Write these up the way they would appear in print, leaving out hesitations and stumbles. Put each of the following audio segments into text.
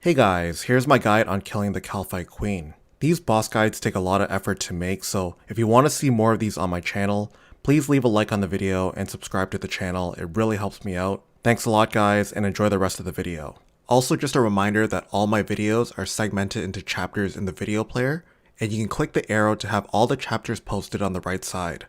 Hey guys, here's my guide on killing the Kalphite Queen. These boss guides take a lot of effort to make, so if you want to see more of these on my channel, please leave a like on the video and subscribe to the channel, it really helps me out. Thanks a lot guys, and enjoy the rest of the video. Also just a reminder that all my videos are segmented into chapters in the video player, and you can click the arrow to have all the chapters posted on the right side.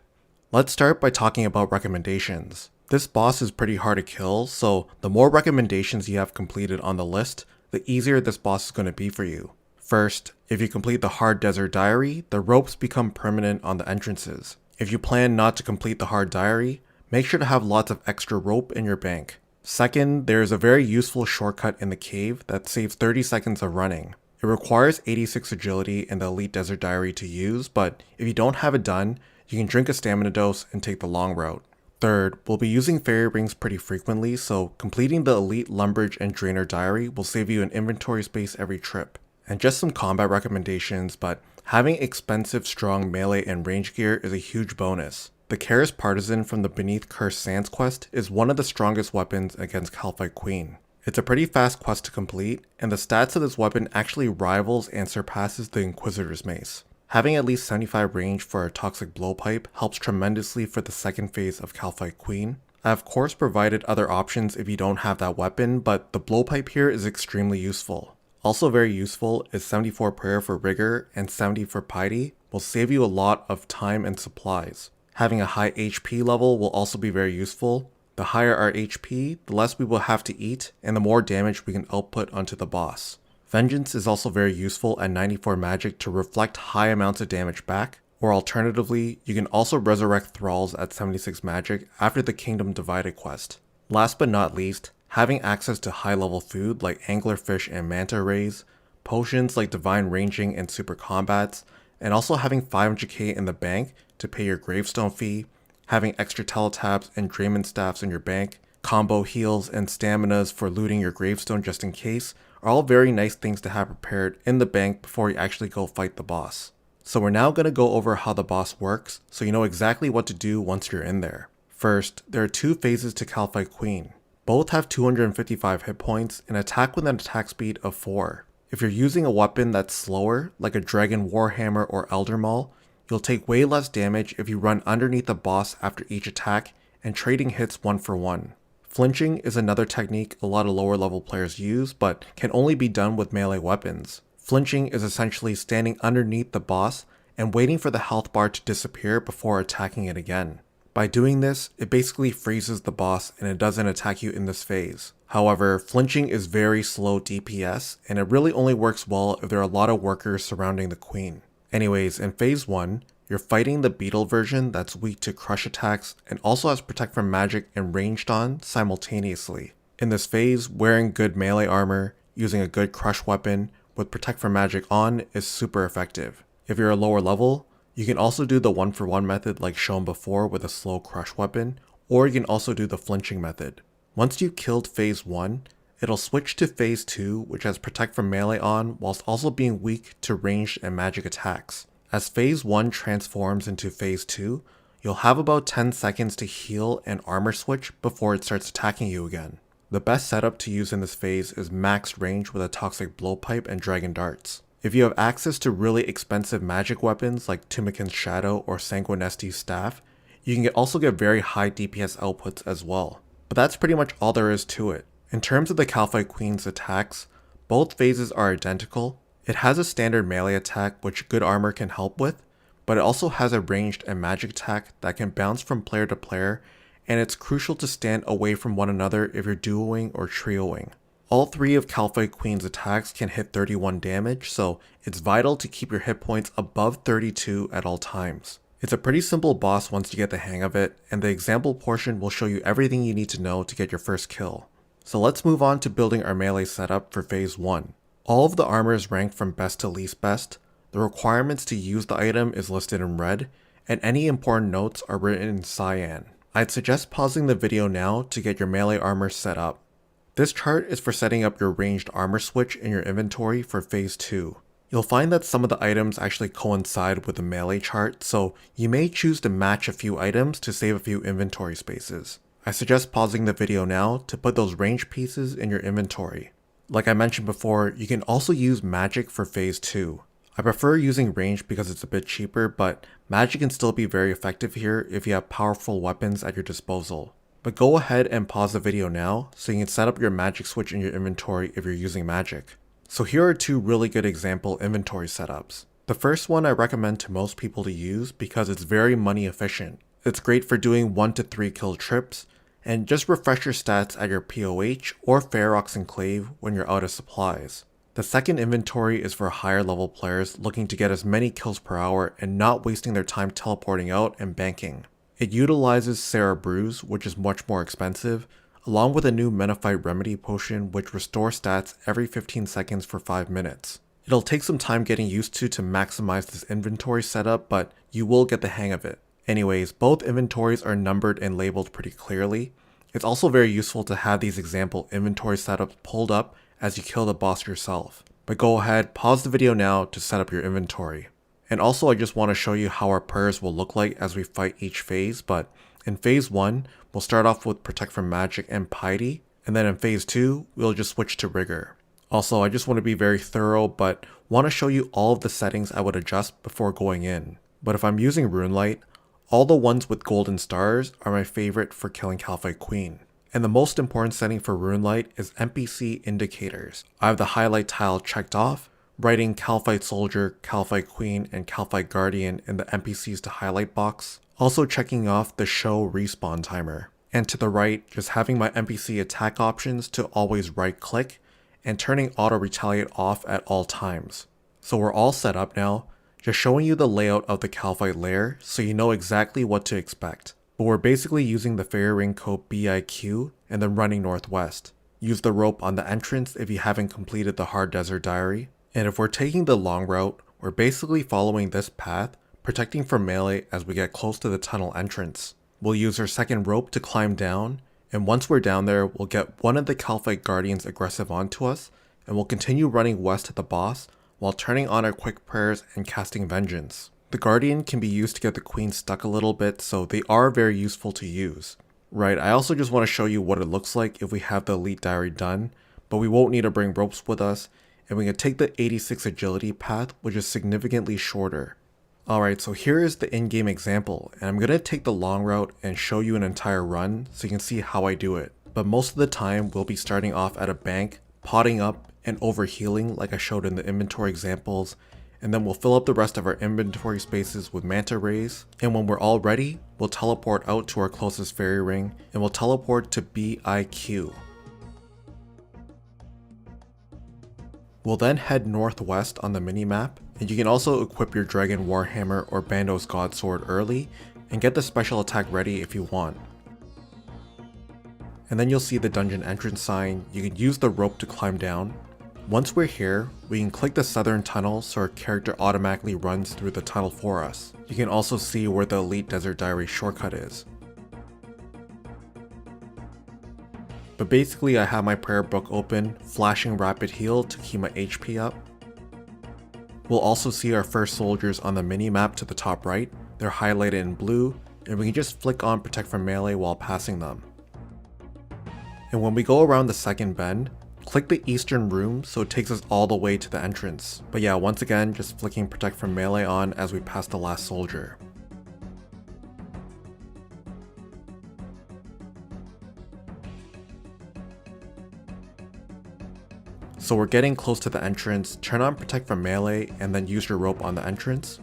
Let's start by talking about recommendations. This boss is pretty hard to kill, so the more recommendations you have completed on the list, the easier this boss is going to be for you. First, if you complete the Hard Desert Diary, the ropes become permanent on the entrances. If you plan not to complete the Hard Diary, make sure to have lots of extra rope in your bank. Second, there is a very useful shortcut in the cave that saves 30 seconds of running. It requires 86 agility in the Elite Desert Diary to use, but if you don't have it done, you can drink a stamina dose and take the long route. Third, we'll be using fairy rings pretty frequently, so completing the Elite Lumbridge and Drainer Diary will save you an inventory space every trip. And just some combat recommendations, but having expensive strong melee and range gear is a huge bonus. The Karis Partisan from the Beneath Cursed Sands quest is one of the strongest weapons against Kalphite Queen. It's a pretty fast quest to complete, and the stats of this weapon actually rivals and surpasses the Inquisitor's Mace. Having at least 75 range for a Toxic Blowpipe helps tremendously for the second phase of Kalphite Queen. I of course provided other options if you don't have that weapon, but the Blowpipe here is extremely useful. Also very useful is 74 Prayer for Rigor and 70 for Piety will save you a lot of time and supplies. Having a high HP level will also be very useful. The higher our HP, the less we will have to eat and the more damage we can output onto the boss. Vengeance is also very useful at 94 magic to reflect high amounts of damage back, or alternatively, you can also resurrect thralls at 76 magic after the Kingdom Divided quest. Last but not least, having access to high level food like anglerfish and manta rays, potions like divine ranging and super combats, and also having 500k in the bank to pay your gravestone fee, having extra teletabs and Draymond staffs in your bank, combo heals and staminas for looting your gravestone just in case, are all very nice things to have prepared in the bank before you actually go fight the boss. So we're now going to go over how the boss works so you know exactly what to do once you're in there. First, there are two phases to Kalphite Queen. Both have 255 hit points and attack with an attack speed of 4. If you're using a weapon that's slower, like a Dragon Warhammer or Elder Maul, you'll take way less damage if you run underneath the boss after each attack and trading hits 1 for 1. Flinching is another technique a lot of lower level players use, but can only be done with melee weapons. Flinching is essentially standing underneath the boss and waiting for the health bar to disappear before attacking it again. By doing this, it basically freezes the boss and it doesn't attack you in this phase. However, flinching is very slow DPS and it really only works well if there are a lot of workers surrounding the queen. Anyways, in phase 1, you're fighting the beetle version that's weak to crush attacks and also has protect from magic and ranged on simultaneously. In this phase, wearing good melee armor, using a good crush weapon with protect from magic on is super effective. If you're a lower level, you can also do the 1 for 1 method like shown before with a slow crush weapon, or you can also do the flinching method. Once you've killed phase 1, it'll switch to phase 2 which has protect from melee on whilst also being weak to ranged and magic attacks. As phase 1 transforms into phase 2, you'll have about 10 seconds to heal and armor switch before it starts attacking you again. The best setup to use in this phase is max range with a Toxic Blowpipe and Dragon Darts. If you have access to really expensive magic weapons like Tumikin's Shadow or Sanguinesti's Staff, you can also get very high DPS outputs as well. But that's pretty much all there is to it. In terms of the Kalphite Queen's attacks, both phases are identical. It has a standard melee attack which good armor can help with, but it also has a ranged and magic attack that can bounce from player to player, and it's crucial to stand away from one another if you're duoing or trioing. All three of Kalphite Queen's attacks can hit 31 damage, so it's vital to keep your hit points above 32 at all times. It's a pretty simple boss once you get the hang of it, and the example portion will show you everything you need to know to get your first kill. So let's move on to building our melee setup for phase 1. All of the armor is ranked from best to least best, the requirements to use the item is listed in red, and any important notes are written in cyan. I'd suggest pausing the video now to get your melee armor set up. This chart is for setting up your ranged armor switch in your inventory for phase 2. You'll find that some of the items actually coincide with the melee chart, so you may choose to match a few items to save a few inventory spaces. I suggest pausing the video now to put those ranged pieces in your inventory. Like I mentioned before, you can also use magic for phase 2. I prefer using range because it's a bit cheaper, but magic can still be very effective here if you have powerful weapons at your disposal. But go ahead and pause the video now so you can set up your magic switch in your inventory if you're using magic. So here are two really good example inventory setups. The first one I recommend to most people to use because it's very money efficient. It's great for doing 1 to 3 kill trips, and just refresh your stats at your POH or Ferox enclave when you're out of supplies. The second inventory is for higher level players looking to get as many kills per hour and not wasting their time teleporting out and banking. It utilizes Sarah Brews, which is much more expensive, along with a new Menophyte Remedy potion which restores stats every 15 seconds for 5 minutes. It'll take some time getting used to maximize this inventory setup, but you will get the hang of it. Anyways, both inventories are numbered and labeled pretty clearly. It's also very useful to have these example inventory setups pulled up as you kill the boss yourself. But go ahead, pause the video now to set up your inventory. And also I just want to show you how our prayers will look like as we fight each phase, but in phase 1, we'll start off with Protect from Magic and Piety, and then in phase 2, we'll just switch to Rigor. Also, I just want to be very thorough, but want to show you all of the settings I would adjust before going in. But if I'm using Runelight, all the ones with golden stars are my favorite for killing Kalphite Queen. And the most important setting for Runelight is NPC indicators. I have the highlight tile checked off, writing Kalphite Soldier, Kalphite Queen, and Kalphite Guardian in the NPCs to highlight box. Also checking off the show respawn timer. And to the right, just having my NPC attack options to always right click, and turning auto retaliate off at all times. So we're all set up now, just showing you the layout of the Kalphite Lair so you know exactly what to expect. But we're basically using the fairy ring code BIQ and then running northwest. Use the rope on the entrance if you haven't completed the Hard Desert Diary. And if we're taking the long route, we're basically following this path, protecting from melee as we get close to the tunnel entrance. We'll use our second rope to climb down, and once we're down there, we'll get one of the Kalphite Guardians aggressive onto us, and we'll continue running west to the boss while turning on our quick prayers and casting Vengeance. The Guardian can be used to get the Queen stuck a little bit, so they are very useful to use. Right, I also just want to show you what it looks like if we have the Elite Diary done, but we won't need to bring ropes with us, and we can take the 86 agility path, which is significantly shorter. Alright, so here is the in-game example, and I'm going to take the long route and show you an entire run so you can see how I do it. But most of the time, we'll be starting off at a bank, potting up, and overhealing like I showed in the inventory examples, and then we'll fill up the rest of our inventory spaces with manta rays, and when we're all ready, we'll teleport out to our closest fairy ring, and we'll teleport to BIQ. We'll then head northwest on the minimap, and you can also equip your Dragon Warhammer or Bandos Godsword early, and get the special attack ready if you want. And then you'll see the dungeon entrance sign. You can use the rope to climb down. Once we're here, we can click the southern tunnel so our character automatically runs through the tunnel for us. You can also see where the Elite Desert Diary shortcut is. But basically I have my prayer book open, flashing rapid heal to keep my HP up. We'll also see our first soldiers on the mini-map to the top right. They're highlighted in blue, and we can just flick on Protect from Melee while passing them. And when we go around the second bend, click the eastern room so it takes us all the way to the entrance. But yeah, once again, just flicking Protect from Melee on as we pass the last soldier. So we're getting close to the entrance, turn on Protect from Melee, and then use your rope on the entrance.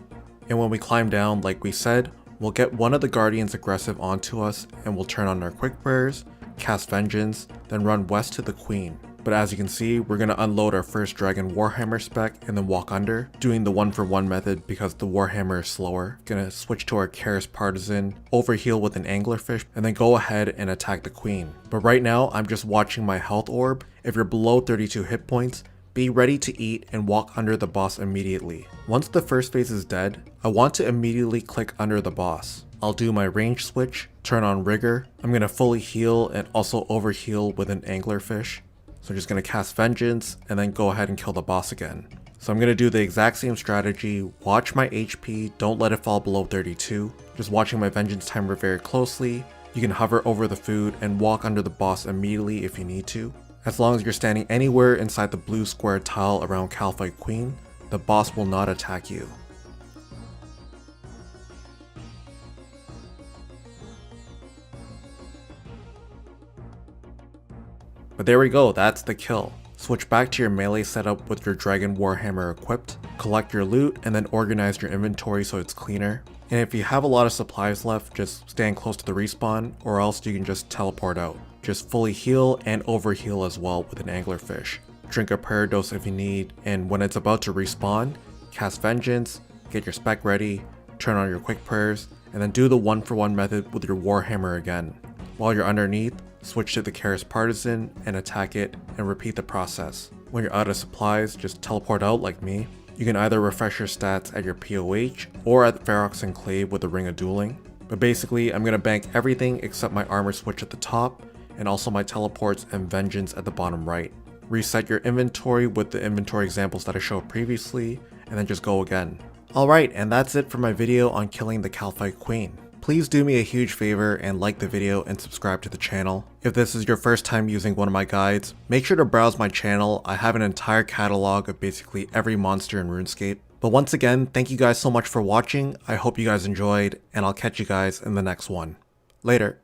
And when we climb down, like we said, we'll get one of the Guardians aggressive onto us, and we'll turn on our quick prayers, cast Vengeance, then run west to the Queen. But as you can see, we're going to unload our first Dragon Warhammer spec and then walk under, doing the 1-for-1 method because the Warhammer is slower. Gonna switch to our Karis Partisan, overheal with an Anglerfish, and then go ahead and attack the Queen. But right now, I'm just watching my health orb. If you're below 32 hit points, be ready to eat and walk under the boss immediately. Once the first phase is dead, I want to immediately click under the boss. I'll do my range switch, turn on Rigor. I'm gonna fully heal and also overheal with an Anglerfish. So I'm just going to cast Vengeance and then go ahead and kill the boss again. So I'm going to do the exact same strategy, watch my HP, don't let it fall below 32. Just watching my Vengeance timer very closely. You can hover over the food and walk under the boss immediately if you need to. As long as you're standing anywhere inside the blue square tile around Kalphite Queen, the boss will not attack you. But there we go, that's the kill. Switch back to your melee setup with your Dragon Warhammer equipped, collect your loot, and then organize your inventory so it's cleaner. And if you have a lot of supplies left, just stand close to the respawn, or else you can just teleport out. Just fully heal and overheal as well with an anglerfish. Drink a prayer dose if you need, and when it's about to respawn, cast Vengeance, get your spec ready, turn on your quick prayers, and then do the 1-for-1 method with your Warhammer again. While you're underneath, switch to the Chaos Partisan and attack it, and repeat the process. When you're out of supplies, just teleport out like me. You can either refresh your stats at your POH or at Verac's Enclave with the Ring of Dueling. But basically, I'm going to bank everything except my armor switch at the top, and also my teleports and vengeance at the bottom right. Reset your inventory with the inventory examples that I showed previously, and then just go again. Alright, and that's it for my video on killing the Kalphite Queen. Please do me a huge favor and like the video and subscribe to the channel. If this is your first time using one of my guides, make sure to browse my channel. I have an entire catalog of basically every monster in RuneScape. But once again, thank you guys so much for watching. I hope you guys enjoyed, and I'll catch you guys in the next one. Later.